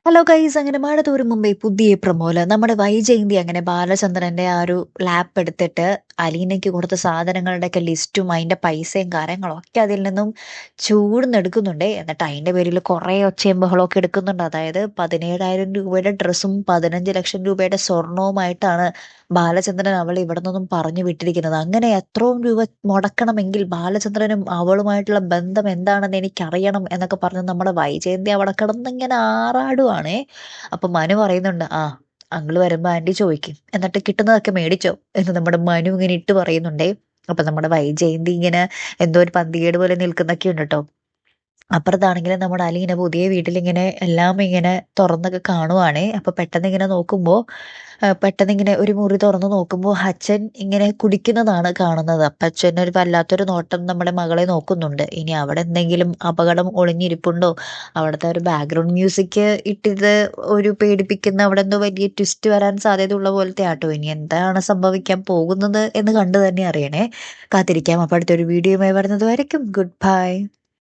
Hello guys അങ്ങനെ മഴ തോരും മുമ്പേ പുതിയ പ്രമോല് നമ്മുടെ വൈജയന്തി അങ്ങനെ ബാലചന്ദ്രന്റെ ആ ഒരു ലാപ്പ് എടുത്തിട്ട് അലീനയ്ക്ക് കൊടുത്ത സാധനങ്ങളുടെ ഒക്കെ ലിസ്റ്റും അതിന്റെ പൈസയും കാര്യങ്ങളും ഒക്കെ അതിൽ നിന്നും ചൂടുന്നെടുക്കുന്നുണ്ട്. എന്നിട്ട് അതിന്റെ പേരിൽ കുറെ ഒച്ചയും ബഹളമൊക്കെ എടുക്കുന്നുണ്ട്. അതായത് 17,000 രൂപയുടെ ഡ്രസ്സും 15 ലക്ഷം രൂപയുടെ സ്വർണവുമായിട്ടാണ് ബാലചന്ദ്രൻ അവൾ ഇവിടെ നിന്നും പറഞ്ഞു വിട്ടിരിക്കുന്നത്. അങ്ങനെ എത്രയും രൂപ മുടക്കണമെങ്കിൽ ബാലചന്ദ്രനും അവളുമായിട്ടുള്ള ബന്ധം എന്താണെന്ന് എനിക്കറിയണം എന്നൊക്കെ പറഞ്ഞ് നമ്മുടെ വൈജയന്തി അവിടെ കിടന്നിങ്ങനെ ആറാടുവാണേ. അപ്പൊ മനു പറയുന്നുണ്ട്, അങ്കിള് വരുമ്പോ ആന്റി ചോദിക്കും, എന്നിട്ട് കിട്ടുന്നതൊക്കെ മേടിച്ചോ എന്ന് നമ്മുടെ മനു ഇങ്ങനെ ഇട്ട് പറയുന്നുണ്ടേ. അപ്പൊ നമ്മുടെ വൈജയന്തി ഇങ്ങനെ എന്തോ ഒരു പന്തികേട് പോലെ നിൽക്കുന്നൊക്കെ ഉണ്ട് കേട്ടോ. അപ്പുറത്താണെങ്കിലും നമ്മുടെ അലീന പുതിയ വീട്ടിലിങ്ങനെ എല്ലാം ഇങ്ങനെ തുറന്നൊക്കെ കാണുവാണേ. അപ്പൊ പെട്ടെന്ന് ഇങ്ങനെ നോക്കുമ്പോ പെട്ടെന്ന് ഇങ്ങനെ ഒരു മുറി തുറന്ന് നോക്കുമ്പോ അച്ഛൻ ഇങ്ങനെ കുടിക്കുന്നതാണ് കാണുന്നത്. അപ്പൊ അച്ഛൻ ഒരു വല്ലാത്തൊരു നോട്ടം നമ്മുടെ മകളെ നോക്കുന്നുണ്ട്. ഇനി അവിടെ എന്തെങ്കിലും അപകടം ഒളിഞ്ഞിരിപ്പുണ്ടോ? അവിടുത്തെ ഒരു ബാക്ക്ഗ്രൗണ്ട് മ്യൂസിക് ഇട്ടിട്ട് ഒരു പേടിപ്പിക്കുന്ന അവിടെ എന്തോ വലിയ ട്വിസ്റ്റ് വരാൻ സാധ്യതയുള്ള പോലത്തെ ആട്ടോ. ഇനി എന്താണ് സംഭവിക്കാൻ പോകുന്നത് എന്ന് കണ്ടു തന്നെ അറിയണേ. കാത്തിരിക്കാം. അപ്പൊ അടുത്തൊരു വീഡിയോയുമായി വരുന്നത് വരയ്ക്കും ഗുഡ് ബൈ.